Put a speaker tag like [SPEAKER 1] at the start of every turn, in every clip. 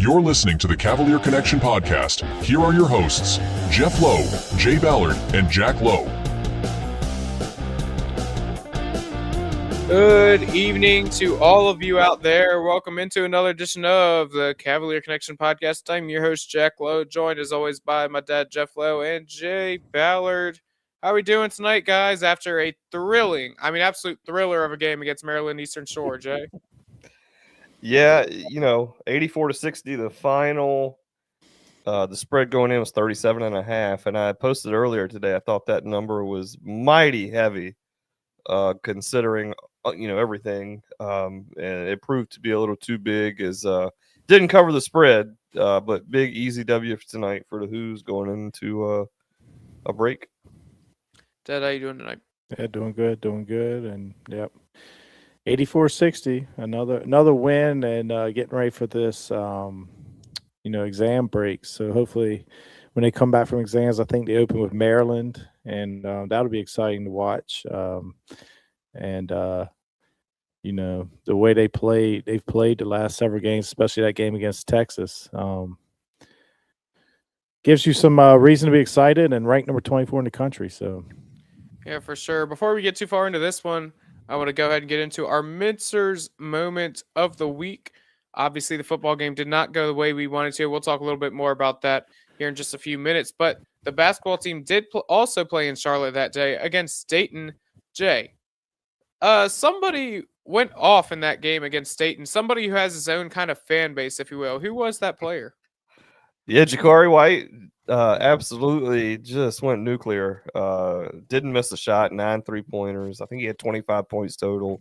[SPEAKER 1] You're listening to the Cavalier Connection podcast. Here are your hosts, Jeff Lowe, Jay Ballard, and Jack Lowe.
[SPEAKER 2] Good evening to all of you out there. Welcome into another edition of the Cavalier Connection podcast. I'm your host, Jack Lowe, joined as always by my dad, Jeff Lowe, and Jay Ballard. How are we doing tonight, guys, after a absolute thriller of a game against Maryland Eastern Shore, Jay?
[SPEAKER 3] Yeah, 84-60, the final, the spread going in was 37.5, and I posted earlier today, I thought that number was mighty heavy, considering, everything, and it proved to be a little too big, as didn't cover the spread, but big, easy W tonight for the Who's going into a break.
[SPEAKER 2] Dad, how you doing tonight?
[SPEAKER 4] Yeah, doing good, and yep. 84-60, another win, and getting ready for this, exam break. So hopefully, when they come back from exams, I think they open with Maryland, and that'll be exciting to watch. The way they've played the last several games, especially that game against Texas, gives you some reason to be excited. And ranked number 24 in the country. So,
[SPEAKER 2] yeah, for sure. Before we get too far into this one, I want to go ahead and get into our Mintzer's moment of the week. Obviously, the football game did not go the way we wanted to. We'll talk a little bit more about that here in just a few minutes. But the basketball team did also play in Charlotte that day against Dayton. Jay, somebody went off in that game against Dayton. Somebody who has his own kind of fan base, if you will. Who was that player?
[SPEAKER 3] Yeah, Jakari White absolutely just went nuclear. Didn't miss a shot, 9 3-pointers. I think he had 25 points total.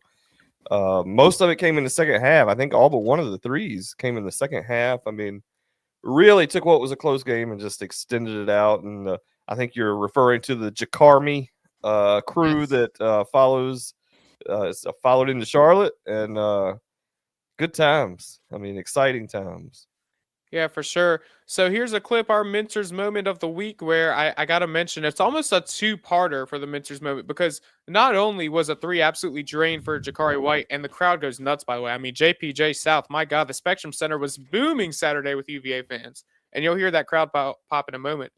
[SPEAKER 3] Most of it came in the second half. I think all but one of the threes came in the second half. I mean, really took what was a close game and just extended it out. And I think you're referring to the Jakarmi crew that followed into Charlotte. And good times. I mean, exciting times.
[SPEAKER 2] Yeah, for sure. So here's a clip, our Mintzer's moment of the week, where I got to mention it's almost a two-parter for the Mintzer's moment, because not only was a three absolutely drained for Jakari White, and the crowd goes nuts, by the way. I mean, JPJ South, my God, the Spectrum Center was booming Saturday with UVA fans, and you'll hear that crowd pop in a moment.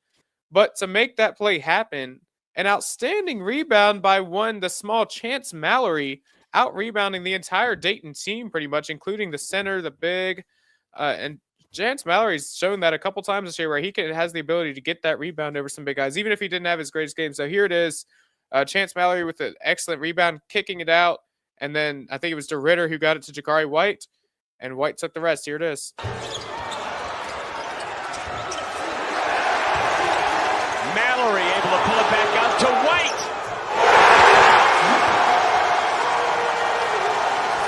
[SPEAKER 2] But to make that play happen, an outstanding rebound by the small Chance Mallory, out-rebounding the entire Dayton team pretty much, including the center, the big, and Chance Mallory's shown that a couple times this year where he has the ability to get that rebound over some big guys, even if he didn't have his greatest game. So here it is, Chance Mallory with an excellent rebound, kicking it out. And then I think it was DeRitter who got it to Jakari White, and White took the rest. Here it is.
[SPEAKER 5] Mallory able to pull it back out to White.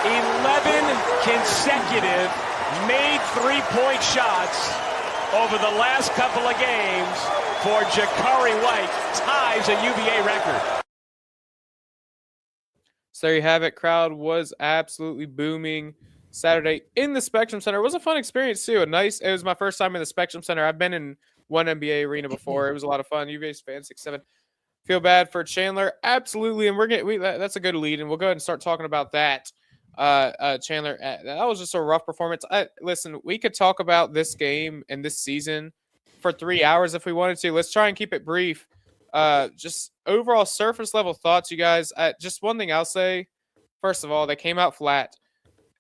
[SPEAKER 5] 11 consecutive made three-point shots over the last couple of games for Jakari White, ties a UVA record.
[SPEAKER 2] So there you have it. Crowd was absolutely booming Saturday in the Spectrum Center. It was a fun experience too. It was my first time in the Spectrum Center. I've been in one NBA arena before. It was a lot of fun. UVA's fan 6-7. Feel bad for Chandler. Absolutely. And that's a good lead. And we'll go ahead and start talking about that. Chandler, that was just a rough performance. Listen, we could talk about this game and this season for 3 hours if we wanted to. Let's try and keep it brief. Just overall surface level thoughts, you guys. Just one thing I'll say. First of all, they came out flat.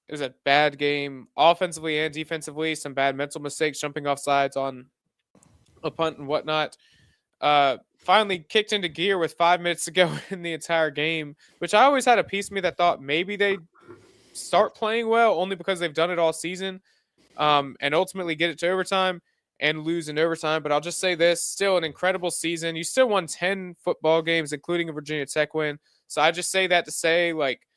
[SPEAKER 2] It was a bad game offensively and defensively. Some bad mental mistakes, jumping off sides on a punt and whatnot. Finally kicked into gear with 5 minutes to go in the entire game, which I always had a piece of me that thought maybe they'd start playing well, only because they've done it all season, and ultimately get it to overtime and lose in overtime. But I'll just say this, still an incredible season. You still won 10 football games, including a Virginia Tech win. So I just say that to say, like,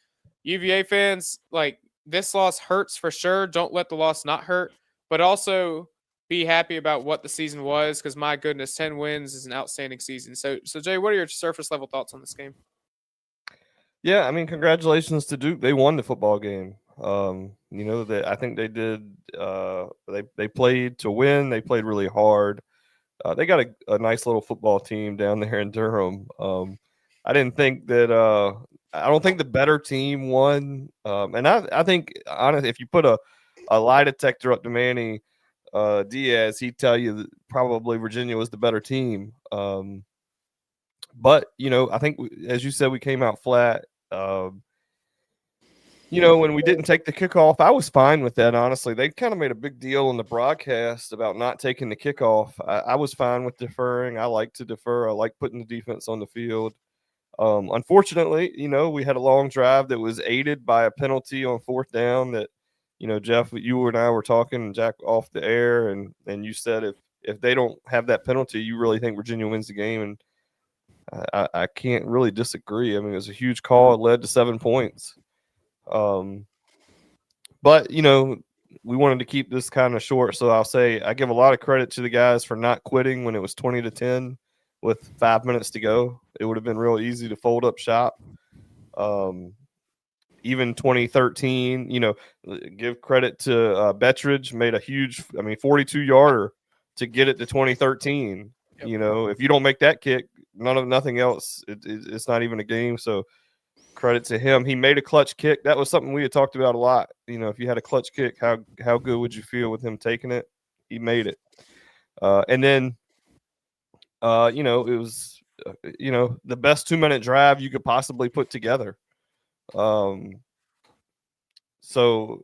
[SPEAKER 2] UVA fans, like, this loss hurts for sure. Don't let the loss not hurt, but also be happy about what the season was, because my goodness, 10 wins is an outstanding season. So Jay, what are your surface level thoughts on this game?
[SPEAKER 3] Yeah, I mean, congratulations to Duke. They won the football game. I think they did. They played to win. They played really hard. They got a nice little football team down there in Durham. I didn't think that. I don't think the better team won. And I think, honestly, if you put a lie detector up to Manny Diaz, he'd tell you that probably Virginia was the better team. But, I think, as you said, we came out flat. When we didn't take the kickoff, I was fine with that, honestly. They kind of made a big deal in the broadcast about not taking the kickoff. I was fine with deferring. I like to defer. I like putting the defense on the field. Unfortunately, we had a long drive that was aided by a penalty on 4th down that, Jeff, you and I were talking, Jack, off the air, and you said if they don't have that penalty, you really think Virginia wins the game. And I can't really disagree. I mean, it was a huge call. It led to 7 points. But, we wanted to keep this kind of short. So I'll say I give a lot of credit to the guys for not quitting when it was 20-10 with 5 minutes to go. It would have been real easy to fold up shop. Even 2013, give credit to Bettridge, made a huge, 42-yarder to get it to 2013. Yep. If you don't make that kick, nothing else, it's not even a game. So credit to him. He made a clutch kick. That was something we had talked about a lot. If you had a clutch kick, how good would you feel with him taking it? He made it. And then, it was, the best 2-minute drive you could possibly put together. So,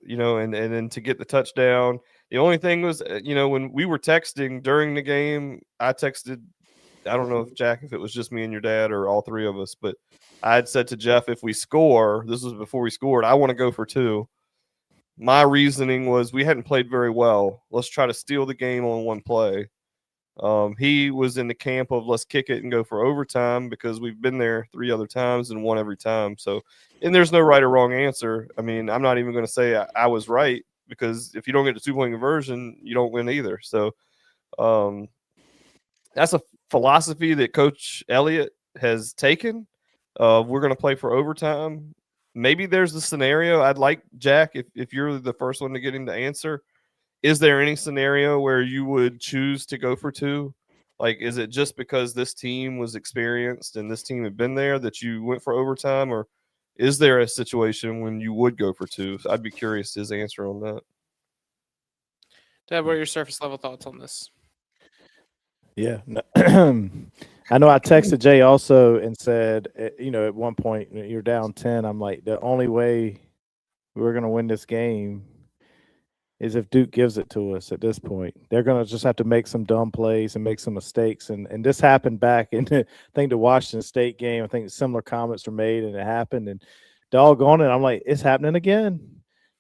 [SPEAKER 3] and then to get the touchdown, the only thing was, when we were texting during the game, I texted, I don't know if Jack, if it was just me and your dad or all three of us, but I had said to Jeff, if we score, this was before we scored, I want to go for 2. My reasoning was we hadn't played very well. Let's try to steal the game on one play. He was in the camp of let's kick it and go for overtime because we've been there 3 other times and won every time. So, and there's no right or wrong answer. I mean, I'm not even going to say I was right because if you don't get the 2-point conversion, you don't win either. So, that's a philosophy that Coach Elliott has taken. We're going to play for overtime. Maybe there's a scenario I'd like, Jack, if you're the first one to get him to answer. Is there any scenario where you would choose to go for 2? Like, is it just because this team was experienced and this team had been there that you went for overtime? Or is there a situation when you would go for 2? So I'd be curious his answer on that.
[SPEAKER 2] Dad, what are your surface level thoughts on this?
[SPEAKER 4] Yeah. I know I texted Jay also and said, at one point, you're down 10. I'm like, the only way we're going to win this game is if Duke gives it to us at this point. They're going to just have to make some dumb plays and make some mistakes. And this happened back in, I think, the Washington State game. I think similar comments were made, and it happened. And doggone it, I'm like, it's happening again.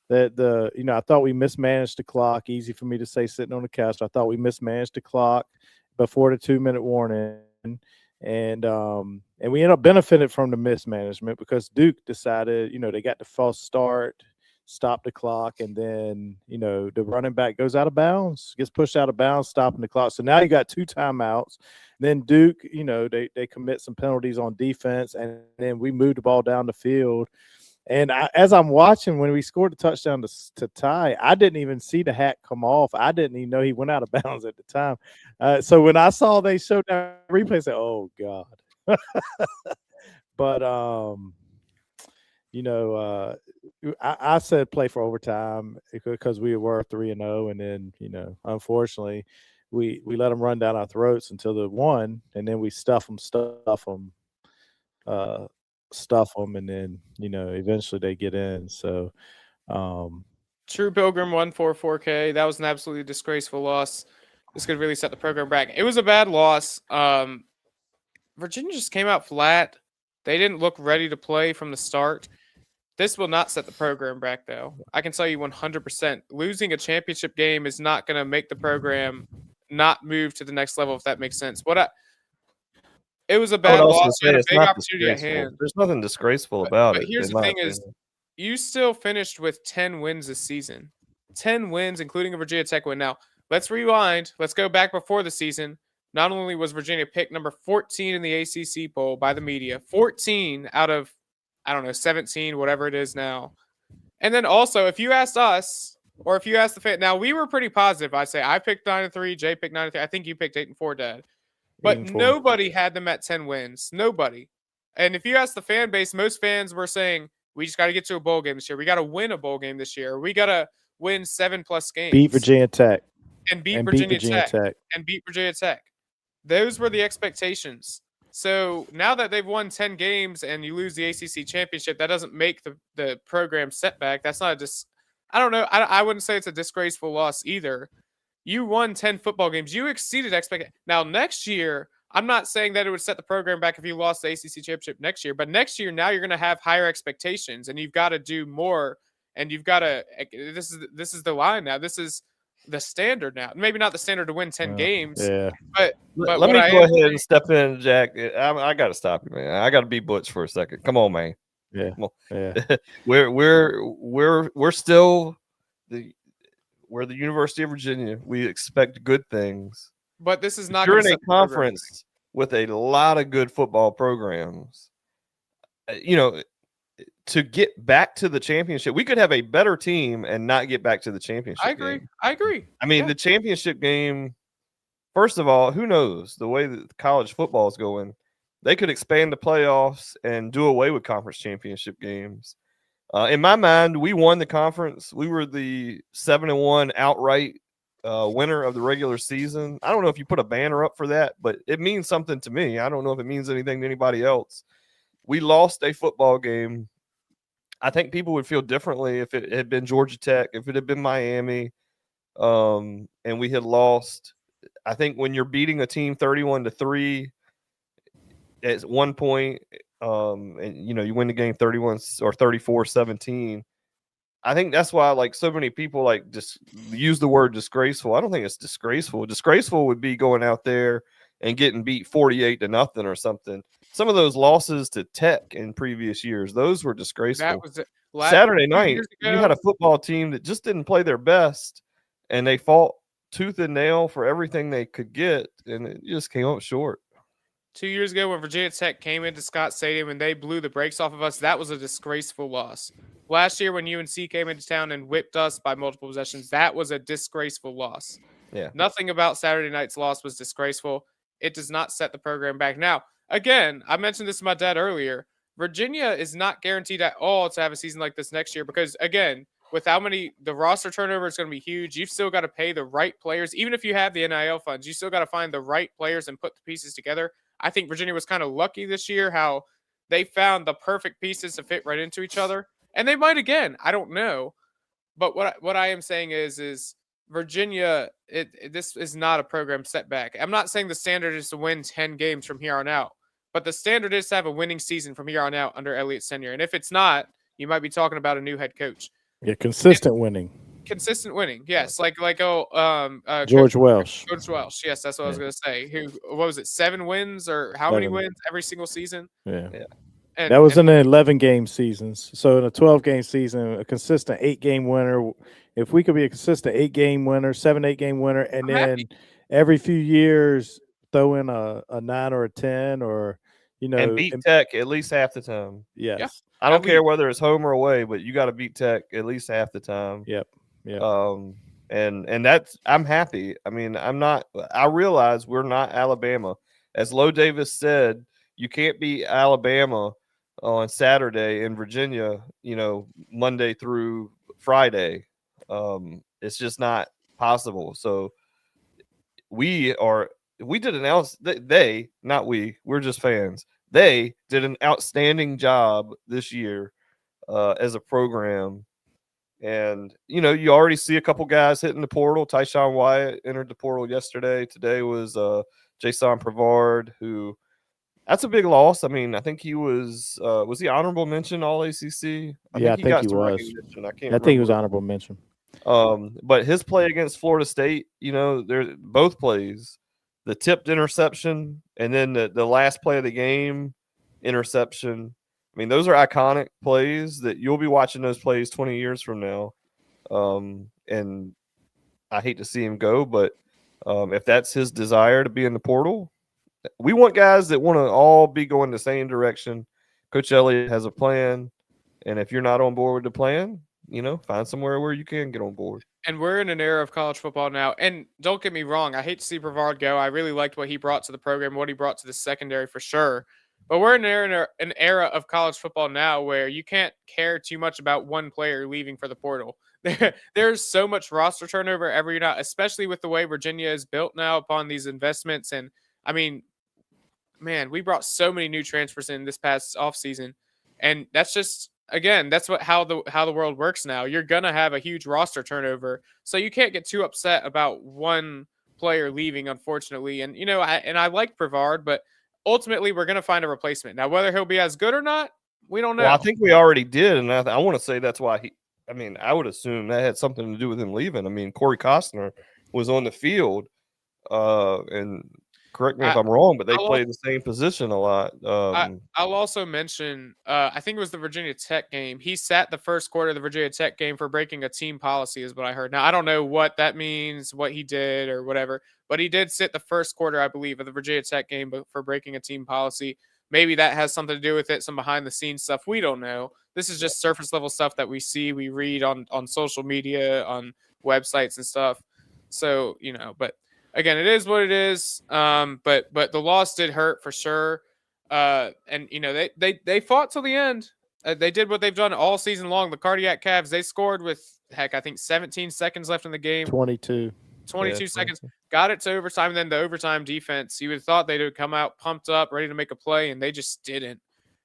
[SPEAKER 4] I thought we mismanaged the clock. Easy for me to say sitting on the couch. I thought we mismanaged the clock before the 2-minute warning. And we ended up benefiting from the mismanagement because Duke decided, they got the false start, stop the clock, and then, the running back goes out of bounds, gets pushed out of bounds, stopping the clock. So now you got 2 timeouts. Then Duke, they commit some penalties on defense, and then we moved the ball down the field. And as I'm watching, when we scored the touchdown to tie, I didn't even see the hat come off. I didn't even know he went out of bounds at the time. So when I saw they showed that replay, I said, oh, God. But, I said play for overtime because we were 3-0. And then, unfortunately, we let them run down our throats until the 1, and then we stuff them, and then eventually they get in. So
[SPEAKER 2] True Pilgrim 144K. That was an absolutely disgraceful loss. This could really set the program back. It was a bad loss. Virginia just came out flat. They didn't look ready to play from the start. This will not set the program back, though. I can tell you 100%. Losing a championship game is not going to make the program not move to the next level, if that makes sense. It was a bad loss. You had a big opportunity at hand.
[SPEAKER 3] There's nothing disgraceful about it.
[SPEAKER 2] But here's the thing is, you still finished with 10 wins this season. 10 wins, including a Virginia Tech win. Now, let's rewind. Let's go back before the season. Not only was Virginia picked number 14 in the ACC poll by the media, 14 out of, 17, whatever it is now. And then also, if you asked us, or if you asked the fan, now we were pretty positive. I'd say I picked 9-3, Jay picked 9-3. I think you picked 8-4, Dad. But nobody had them at 10 wins. Nobody. And if you ask the fan base, most fans were saying, we just got to get to a bowl game this year. We got to win a bowl game this year. We got to win 7+ games.
[SPEAKER 4] Beat Virginia Tech.
[SPEAKER 2] and beat
[SPEAKER 4] and
[SPEAKER 2] Virginia
[SPEAKER 4] Virginia Tech.
[SPEAKER 2] and beat Virginia Tech. Those were the expectations. So now that they've won 10 games and you lose the ACC championship, that doesn't make the program setback. That's not I don't know. I wouldn't say it's a disgraceful loss either. You won 10 football games. You exceeded expectations. Now, next year, I'm not saying that it would set the program back if you lost the ACC championship next year, but next year, now you're going to have higher expectations and you've got to do more. And you've got to, this is the line now. This is the standard now. Maybe not the standard to win 10 games.
[SPEAKER 4] Yeah.
[SPEAKER 2] But
[SPEAKER 3] Let me go ahead and step in, Jack. I got to stop you, man. I got to be Butch for a second. Come on, man.
[SPEAKER 4] Yeah.
[SPEAKER 3] Come on.
[SPEAKER 4] Yeah.
[SPEAKER 3] we're still we're the University of Virginia. We expect good things.
[SPEAKER 2] But this is not.
[SPEAKER 3] You're in a conference with a lot of good football programs. To get back to the championship, we could have a better team and not get back to the championship.
[SPEAKER 2] I agree.
[SPEAKER 3] Game.
[SPEAKER 2] I agree.
[SPEAKER 3] I mean, the championship game. First of all, who knows the way that college football is going? They could expand the playoffs and do away with conference championship games. In my mind, we won the conference. We were the 7-1 outright winner of the regular season. I don't know if you put a banner up for that, but it means something to me. I don't know if it means anything to anybody else. We lost a football game. I think people would feel differently if it had been Georgia Tech, if it had been Miami, and we had lost. I think when you're beating a team 31-3 at one point, and you win the game 31 or 34-17. I think that's why so many people just use the word disgraceful. I don't think it's disgraceful. Disgraceful would be going out there and getting beat 48-0 or something. Some of those losses to Tech in previous years, those were disgraceful.
[SPEAKER 2] That was it.
[SPEAKER 3] Saturday night, you had a football team that just didn't play their best, and they fought tooth and nail for everything they could get, and it just came up short.
[SPEAKER 2] 2 years ago when Virginia Tech came into Scott Stadium and they blew the brakes off of us, that was a disgraceful loss. Last year when UNC came into town and whipped us by multiple possessions, that was a disgraceful loss.
[SPEAKER 3] Yeah.
[SPEAKER 2] Nothing about Saturday night's loss was disgraceful. It does not set the program back. Now, again, I mentioned this to my dad earlier. Virginia is not guaranteed at all to have a season like this next year because, again, with how many – the roster turnover is going to be huge. You've still got to pay the right players. Even if you have the NIL funds, you still got to find the right players and put the pieces together. I think Virginia was kind of lucky this year how they found the perfect pieces to fit right into each other. And they might again. I don't know. But what I am saying is Virginia, this is not a program setback. I'm not saying the standard is to win 10 games from here on out. But the standard is to have a winning season from here on out under Elliott's tenure. And if it's not, you might be talking about a new head coach.
[SPEAKER 4] Yeah, consistent winning.
[SPEAKER 2] Consistent winning, yes. Like
[SPEAKER 4] George Welsh.
[SPEAKER 2] George Welsh, yes, that's what I was going to say. What was it, 7 wins or how many wins every single season?
[SPEAKER 4] Yeah.
[SPEAKER 2] And,
[SPEAKER 4] that was in the 11-game seasons. So in a 12-game season, a consistent 8-game winner. If we could be a consistent 8-game winner, 7-8-game winner, and then every few years throw in a 9 or a 10 or,
[SPEAKER 3] and beat Tech at least half the time.
[SPEAKER 4] Yes.
[SPEAKER 2] Yeah.
[SPEAKER 3] I don't care whether it's home or away, but you got to beat Tech at least half the time.
[SPEAKER 4] Yep.
[SPEAKER 3] Yeah. And that's I'm happy. I mean, I realize we're not Alabama. As Lo Davis said, you can't beat Alabama on Saturday in Virginia, Monday through Friday. It's just not possible. So we're just fans. They did an outstanding job this year as a program. And, you already see a couple guys hitting the portal. Tyshawn Wyatt entered the portal yesterday. Today was Jason Prevard, who that's a big loss. I mean, I think he was he honorable mention all ACC?
[SPEAKER 4] I think he was. I think he was honorable mention.
[SPEAKER 3] But his play against Florida State, they're both plays, the tipped interception and then the last play of the game interception. I mean, those are iconic plays that you'll be watching those plays 20 years from now. And I hate to see him go, but if that's his desire to be in the portal, we want guys that want to all be going the same direction. Coach Elliott has a plan. And if you're not on board with the plan, find somewhere where you can get on board.
[SPEAKER 2] And we're in an era of college football now. And don't get me wrong, I hate to see Brevard go. I really liked what he brought to the program, what he brought to the secondary for sure. But we're in an era of college football now where you can't care too much about one player leaving for the portal. there's so much roster turnover every year now, especially with the way Virginia is built now upon these investments. And I mean, man, we brought so many new transfers in this past offseason. And that's just, again, that's how the world works now. You're gonna have a huge roster turnover, so you can't get too upset about one player leaving, unfortunately. And I like Brevard, but ultimately we're gonna find a replacement. Now, whether he'll be as good or not, we don't know.
[SPEAKER 3] Well, I think we already did, and I want to say that's why I would assume that had something to do with him leaving. I mean, Corey Costner was on the field, and correct me if I'm wrong, but they played the same position a lot.
[SPEAKER 2] I'll also mention, I think it was the Virginia Tech game. He sat the first quarter of the Virginia Tech game for breaking a team policy, is what I heard. Now, I don't know what that means, what he did or whatever, but he did sit the first quarter, I believe, of the Virginia Tech game for breaking a team policy. Maybe that has something to do with it, some behind-the-scenes stuff. We don't know. This is just surface-level stuff that we see, we read on social media, on websites and stuff. So, but again, it is what it is. But the loss did hurt for sure. And they fought till the end. They did what they've done all season long. The Cardiac Cavs, they scored with I think 17 seconds left in the game.
[SPEAKER 4] 22
[SPEAKER 2] seconds. Got it to overtime. Then the overtime defense. You would have thought they would come out pumped up, ready to make a play, and they just didn't.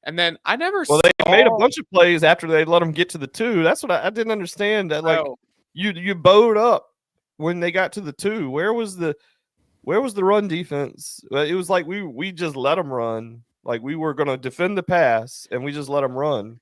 [SPEAKER 2] And then I never.
[SPEAKER 3] Well, they made a bunch of plays after they let them get to the 2. That's what I didn't understand. That you bowed up when they got to the 2. Where was the run defense? It was like we just let them run. Like we were going to defend the pass, and we just let them run.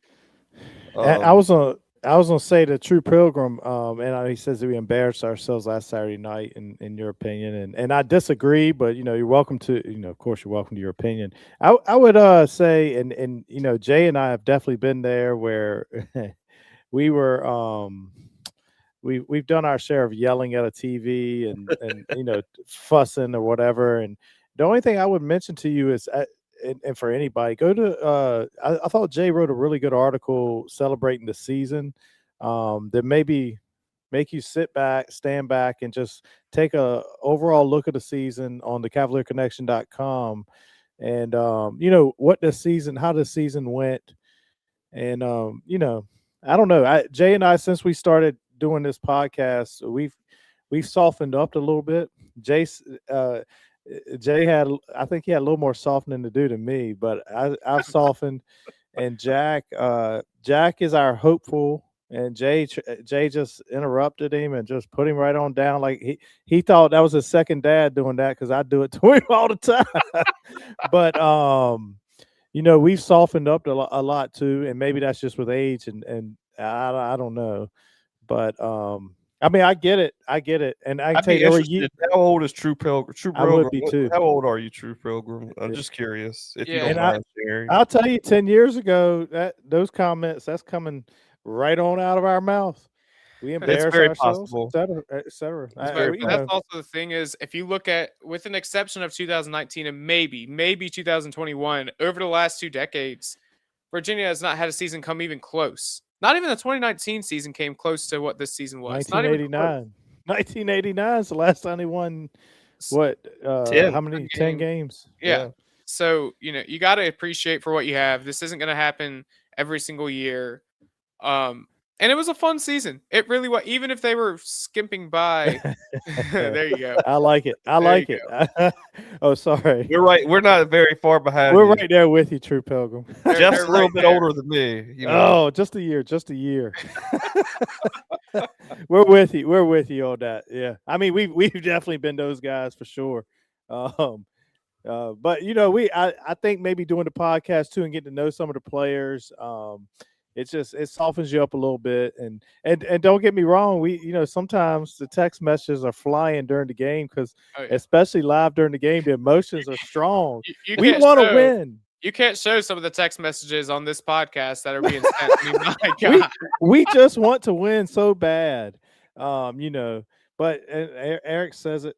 [SPEAKER 4] I was gonna say to True Pilgrim, and he says that we embarrassed ourselves last Saturday night, in your opinion, and I disagree, but you're welcome to, of course you're welcome to your opinion. I would say, and Jay and I have definitely been there where we were we've done our share of yelling at a TV and fussing or whatever, and the only thing I would mention to you is. And for anybody, go to I thought Jay wrote a really good article celebrating the season that maybe make you stand back and just take a overall look at the season on the cavalierconnection.com and how the season went. And I don't know. Jay and I, since we started doing this podcast, we've softened up a little bit. Jay I think he had a little more softening to do than me, but I've softened. And Jack is our hopeful, and Jay just interrupted him and just put him right on down. Like he thought that was his second dad doing that, because I do it to him all the time. But we've softened up a lot too, and maybe that's just with age, and I don't know, but I mean, I get it, and I can tell you,
[SPEAKER 3] how old is True Pilgrim?
[SPEAKER 4] I would be too.
[SPEAKER 3] How old are you, True Pilgrim? I'm just curious. If you don't mind sharing.
[SPEAKER 4] I'll tell you, 10 years ago, those comments, that's coming right on out of our mouth. We embarrass ourselves, et cetera.
[SPEAKER 2] That's also the thing is, if you look at, with an exception of 2019 and maybe 2021, over the last 2 decades, Virginia has not had a season come even close. Not even the 2019 season came close to what this season was.
[SPEAKER 4] 1989. 1989 is the last time they won. What?
[SPEAKER 3] 10.
[SPEAKER 4] How many? 10 games.
[SPEAKER 2] Yeah. So you got to appreciate for what you have. This isn't going to happen every single year. And it was a fun season. It really was. Even if they were skimping by, there you go.
[SPEAKER 4] I like it. Oh, sorry.
[SPEAKER 3] You're right. We're not very far behind.
[SPEAKER 4] We're right there with you, True Pilgrim.
[SPEAKER 3] Jeff's a little bit older than me.
[SPEAKER 4] Oh, just a year. We're with you on that. Yeah. I mean, we've definitely been those guys for sure. But I think maybe doing the podcast too and getting to know some of the players, it softens you up a little bit, and don't get me wrong, we sometimes the text messages are flying during the game because especially live during the game, the emotions are strong. We want to win.
[SPEAKER 2] You can't show some of the text messages on this podcast that are being sent. I mean, my God.
[SPEAKER 4] We just want to win so bad, But Eric says it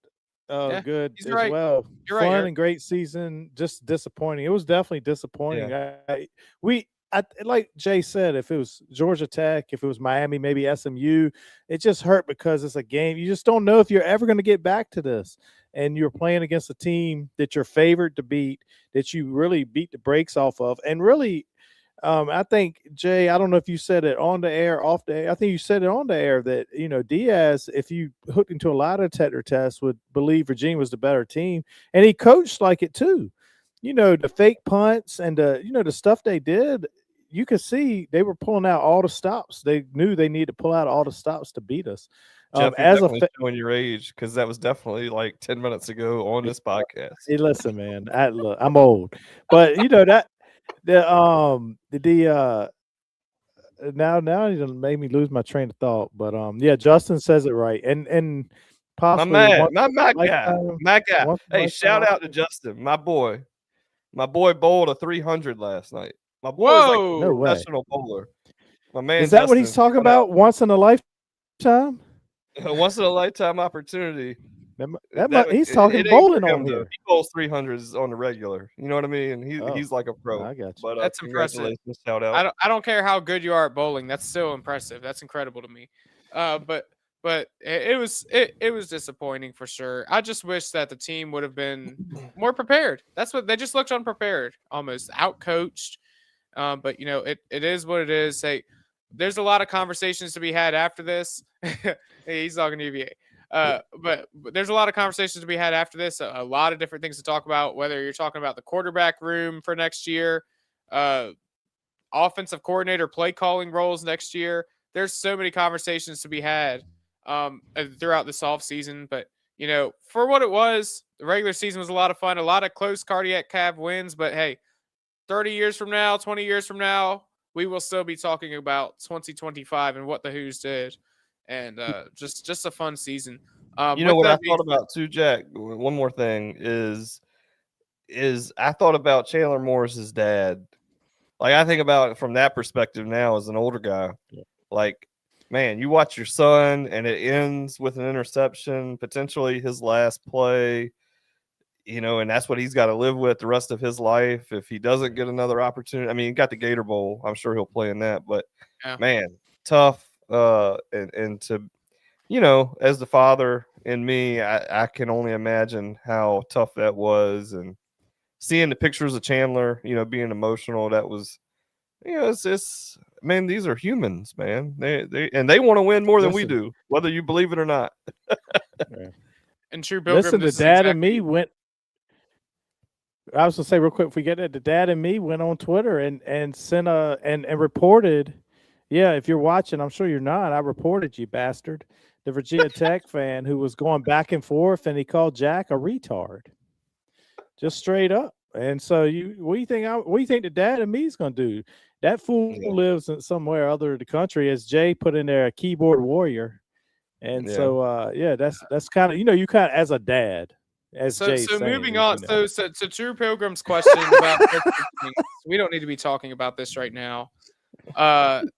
[SPEAKER 4] good as
[SPEAKER 2] right.
[SPEAKER 4] well.
[SPEAKER 2] You're
[SPEAKER 4] Fun
[SPEAKER 2] right,
[SPEAKER 4] and great season, just disappointing. It was definitely disappointing.
[SPEAKER 3] Yeah.
[SPEAKER 4] Like Jay said, if it was Georgia Tech, if it was Miami, maybe SMU, it just hurt because it's a game. You just don't know if you're ever going to get back to this. And you're playing against a team that you're favored to beat, that you really beat the brakes off of. And really, I think, Jay, I don't know if you said it on the air, off the air. I think you said it on the air that, Diaz, if you hooked into a lie detector test, would believe Virginia was the better team. And he coached like it too. The fake punts and the stuff they did, you could see they were pulling out all the stops. They knew they needed to pull out all the stops to beat us.
[SPEAKER 3] Jeff, you're definitely showing your age, because that was definitely like 10 minutes ago on this podcast.
[SPEAKER 4] Hey, listen, man, I'm old, but now you made me lose my train of thought. But yeah, Justin says it right, and possibly
[SPEAKER 3] my guy. Hey, shout out to Justin, my boy. My boy bowled a 300 last night. My boy is like a professional bowler. My man,
[SPEAKER 4] is that what he's talking about? Once in a lifetime.
[SPEAKER 3] Once in a lifetime opportunity.
[SPEAKER 4] He's talking bowling on here.
[SPEAKER 3] He bowls 300s on the regular. You know what I mean? He's like a pro.
[SPEAKER 4] I got you.
[SPEAKER 3] But
[SPEAKER 2] that's impressive.
[SPEAKER 3] Shout out.
[SPEAKER 2] I don't care how good you are at bowling. That's still impressive. That's incredible to me. But it was disappointing for sure. I just wish that the team would have been more prepared. That's what they just looked unprepared, almost outcoached. But it is what it is. Hey, there's a lot of conversations to be had after this. Hey, he's talking to UVA. But there's a lot of conversations to be had after this. A lot of different things to talk about, whether you're talking about the quarterback room for next year, offensive coordinator play calling roles next year. There's so many conversations to be had throughout this offseason. But, for what it was, the regular season was a lot of fun, a lot of close cardiac cav wins. But, hey, 30 years from now, 20 years from now, we will still be talking about 2025 and what the Who's did. And just a fun season.
[SPEAKER 3] What I thought about too, Jack? One more thing is I thought about Chandler Morris's dad. Like, I think about it from that perspective now as an older guy. Yeah. Like, man, you watch your son and it ends with an interception, potentially his last play, and that's what he's got to live with the rest of his life if he doesn't get another opportunity. I mean, he got the Gator Bowl. I'm sure he'll play in that, but man, tough. And to, as the father in me, I can only imagine how tough that was. And seeing the pictures of Chandler, being emotional, that was, it's man, these are humans, man. They want to win more than we do, whether you believe it or not.
[SPEAKER 2] And true Pilgrim,
[SPEAKER 4] listen, the dad and me went. I was gonna say real quick, if we get it, the dad and me went on Twitter and sent and reported. Yeah, if you're watching, I'm sure you're not. I reported you, bastard. The Virginia Tech fan who was going back and forth, and he called Jack a retard, just straight up. And so, what do you think the dad and me is going to do? That fool lives in somewhere other than the country, as Jay put in there, a keyboard warrior. And so, that's kind of you kind of as a dad.
[SPEAKER 2] So moving on. So True Pilgrim's question about we don't need to be talking about this right now.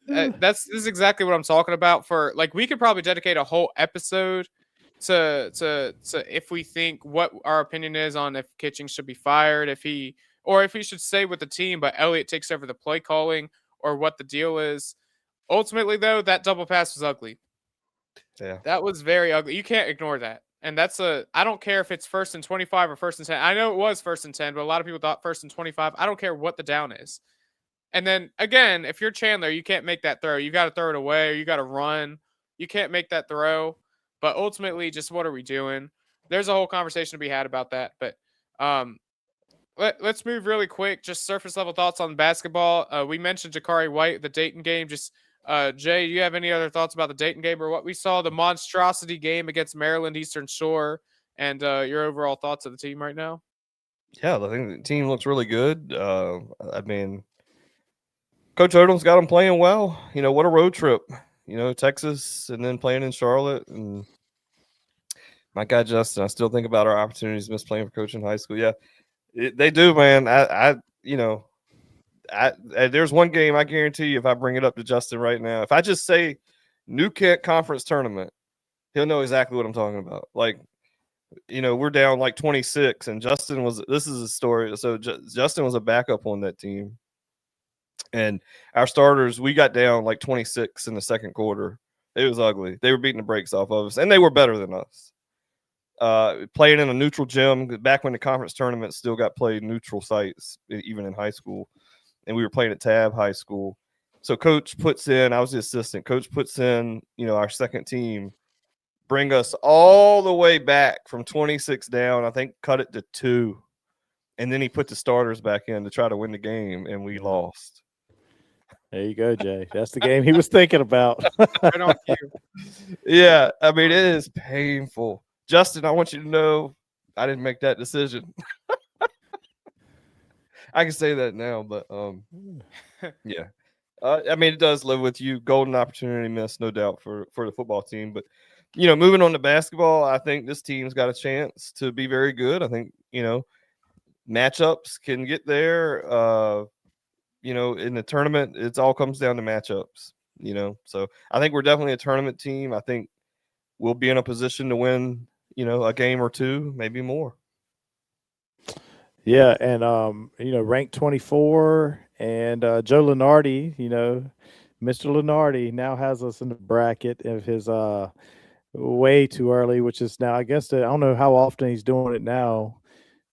[SPEAKER 2] This is exactly what I'm talking about. For like, we could probably dedicate a whole episode to if we think what our opinion is on if Kitching should be fired, if he should stay with the team, but Elliott takes over the play calling, or what the deal is. Ultimately, though, that double pass was ugly.
[SPEAKER 3] Yeah,
[SPEAKER 2] that was very ugly. You can't ignore that. And I don't care if it's 1st and 25 or 1st and 10. I know it was 1st and 10, but a lot of people thought 1st and 25. I don't care what the down is. And then again, if you're Chandler, you can't make that throw. You got to throw it away, or you got to run. You can't make that throw. But ultimately, just what are we doing? There's a whole conversation to be had about that. But let's move really quick. Just surface level thoughts on basketball. We mentioned Jakari White, the Dayton game. Just Jay, do you have any other thoughts about the Dayton game or what we saw, the monstrosity game against Maryland Eastern Shore, and your overall thoughts of the team right now?
[SPEAKER 3] Yeah, I think the team looks really good. I mean, Coach Odom's got them playing well. What a road trip. Texas and then playing in Charlotte. And my guy Justin, I still think about our opportunities missed playing for Coach in high school. Yeah, they do, man. There's one game I guarantee you, if I bring it up to Justin right now, if I just say New Kent Conference Tournament, he'll know exactly what I'm talking about. Like, we're down like 26, and Justin was. This is a story. So Justin was a backup on that team. And our starters, we got down like 26 in the second quarter. It was ugly. They were beating the brakes off of us, and they were better than us. Playing in a neutral gym, back when the conference tournament still got played neutral sites, even in high school. and we were playing at Tab High School. So coach puts in, I was the assistant. Coach puts in, our second team, bring us all the way back from 26 down. I think cut it to 2, and then he put the starters back in to try to win the game, and we lost.
[SPEAKER 4] There you go, Jay. That's the game he was thinking about.
[SPEAKER 2] Right on cue.
[SPEAKER 3] Yeah, I mean, it is painful. Justin, I want you to know I didn't make that decision. I can say that now, but yeah. I mean, it does live with you. Golden opportunity missed, no doubt, for the football team. But, moving on to basketball, I think this team's got a chance to be very good. I think, matchups can get there. In the tournament, it all comes down to matchups, So I think we're definitely a tournament team. I think we'll be in a position to win, a game or two, maybe more.
[SPEAKER 4] Yeah, and ranked 24, and Joe Lenardi, Mr. Lenardi now has us in the bracket of his way too early, which is now, I guess, I don't know how often he's doing it now,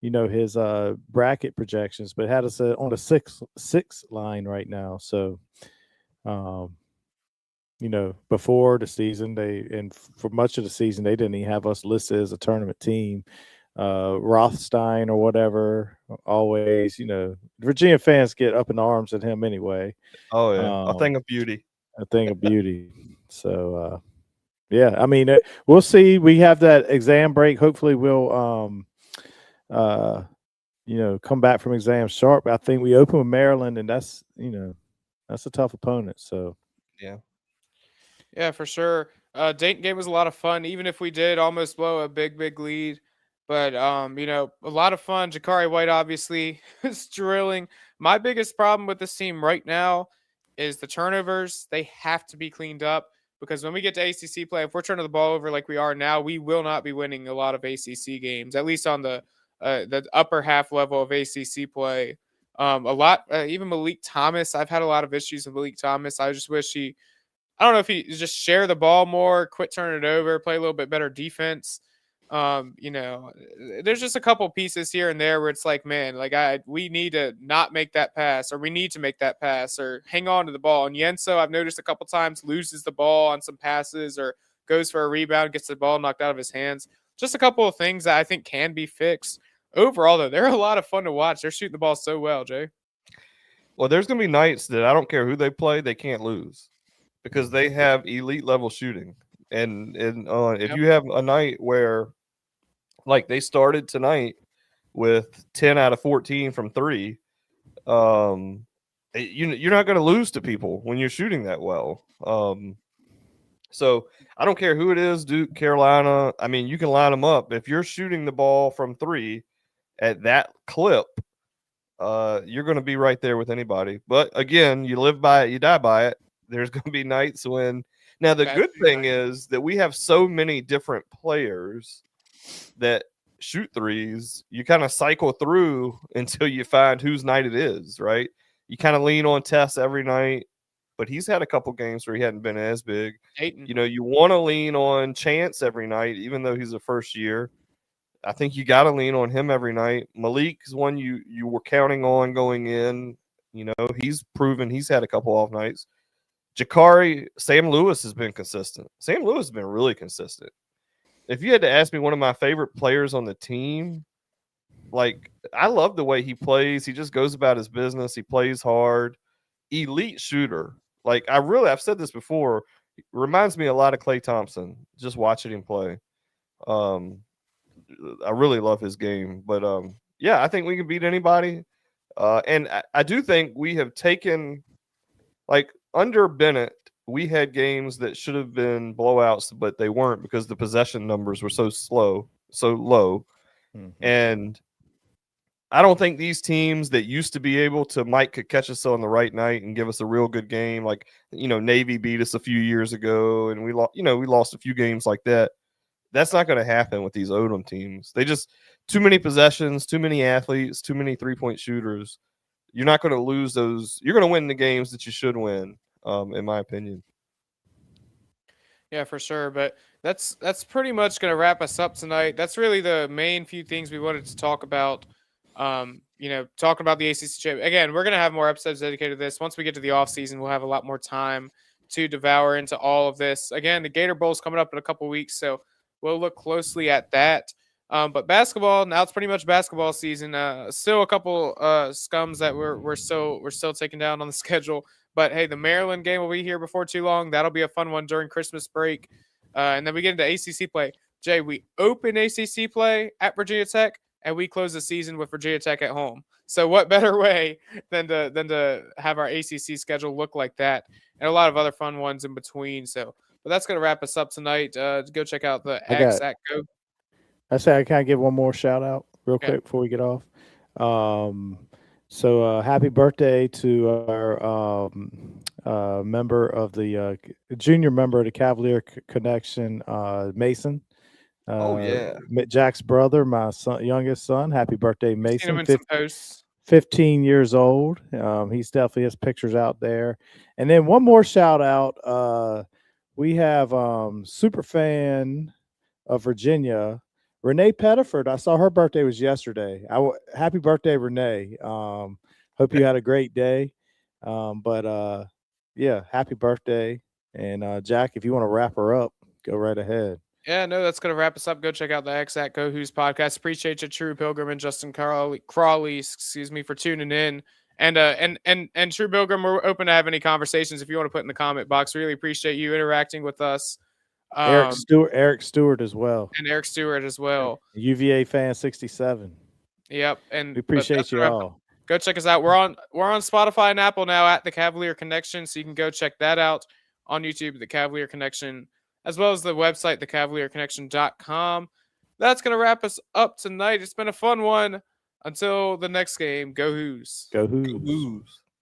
[SPEAKER 4] his bracket projections, but had us on the six line right now. So, before the season, and for much of the season, they didn't even have us listed as a tournament team. Rothstein or whatever, always, Virginia fans get up in arms at him anyway.
[SPEAKER 3] Oh yeah, a thing of beauty.
[SPEAKER 4] A thing of beauty. So yeah, I mean, we'll see. We have that exam break. Hopefully we'll come back from exam sharp. I think we open with Maryland, and that's a tough opponent. So
[SPEAKER 2] Yeah, for sure. Dayton game was a lot of fun, even if we did almost blow a big lead. But, a lot of fun. Jakari White obviously is drilling. My biggest problem with this team right now is the turnovers. They have to be cleaned up, because when we get to ACC play, if we're turning the ball over like we are now, we will not be winning a lot of ACC games, at least on the upper half level of ACC play. Even Malik Thomas, I've had a lot of issues with Malik Thomas. I just wish I don't know if he just share the ball more, quit turning it over, play a little bit better defense. There's just a couple pieces here and there where it's like, man, we need to not make that pass, or we need to make that pass, or hang on to the ball. And Yenso, I've noticed a couple times, loses the ball on some passes, or goes for a rebound, gets the ball knocked out of his hands. Just a couple of things that I think can be fixed. Overall, though, they're a lot of fun to watch. They're shooting the ball so well, Jay.
[SPEAKER 3] Well, there's going to be nights that I don't care who they play, they can't lose, because they have elite level shooting. And if you have a night where, like they started tonight with 10 out of 14 from 3, you're not going to lose to people when you're shooting that well. So I don't care who it is, Duke, Carolina. I mean, you can line them up. If you're shooting the ball from 3 at that clip, you're going to be right there with anybody. But again, you live by it, you die by it. There's going to be nights when. Now, the good thing is that we have so many different players that shoot threes. You kind of cycle through until you find whose night it is, right? You kind of lean on Tess every night, but he's had a couple games where he hadn't been as big.
[SPEAKER 2] Dayton.
[SPEAKER 3] You want to lean on Chance every night, even though he's a first year. I think you got to lean on him every night. Malik is one you were counting on going in. He's proven he's had a couple off nights. Jakari, Sam Lewis has been consistent. Sam Lewis has been really consistent. If you had to ask me one of my favorite players on the team, I love the way he plays. He just goes about his business. He plays hard. Elite shooter. I've said this before. Reminds me a lot of Klay Thompson, just watching him play. I really love his game. But, I think we can beat anybody. And I do think we have taken, under Bennett, we had games that should have been blowouts, but they weren't because the possession numbers were so low. Mm-hmm. And I don't think these teams that used to be able to, Mike could catch us on the right night and give us a real good game. Navy beat us a few years ago, and we lost a few games like that. That's not going to happen with these Odom teams. They just too many possessions, too many athletes, too many 3-point shooters. You're not going to lose those. You're going to win the games that you should win, in my opinion.
[SPEAKER 2] Yeah, for sure. But that's pretty much going to wrap us up tonight. That's really the main few things we wanted to talk about. talking about the ACC Championship. Again, we're going to have more episodes dedicated to this. Once we get to the off season, we'll have a lot more time to devour into all of this. Again, the Gator Bowl is coming up in a couple weeks, so we'll look closely at that. But basketball, now it's pretty much basketball season. Still a couple scums that we're still taking down on the schedule. But hey, the Maryland game will be here before too long. That'll be a fun one during Christmas break. And then we get into ACC play. Jay, we open ACC play at Virginia Tech, and we close the season with Virginia Tech at home. So what better way than to have our ACC schedule look like that, and a lot of other fun ones in between. So, but that's going to wrap us up tonight. Go check out the X at Go.
[SPEAKER 4] I say I can give one more shout out real quick before we get off. So happy birthday to our member of the junior member of the Cavalier Connection, Mason. Jack's brother, my youngest son. Happy birthday, Mason. 15 years old. He's definitely has pictures out there. And then one more shout out. We have super fan of Virginia, Renee Pettiford. I saw her birthday was yesterday. Happy birthday, Renee. Hope you had a great day. Happy birthday. And Jack, if you want to wrap her up, go right ahead.
[SPEAKER 2] Yeah, no, that's going to wrap us up. Go check out the X at Go Who's podcast. Appreciate you, True Pilgrim and Justin Crawley, for tuning in. And True Pilgrim, we're open to have any conversations if you want to put in the comment box. Really appreciate you interacting with us.
[SPEAKER 4] Eric Stewart as well.
[SPEAKER 2] And Eric Stewart as well.
[SPEAKER 4] UVA fan 67.
[SPEAKER 2] Yep. And
[SPEAKER 4] we appreciate you all.
[SPEAKER 2] Go check us out. We're on Spotify and Apple now at the Cavalier Connection, so you can go check that out on YouTube, the Cavalier Connection, as well as the website, thecavalierconnection.com. That's going to wrap us up tonight. It's been a fun one. Until the next game, go Hoos.
[SPEAKER 4] Go Hoos.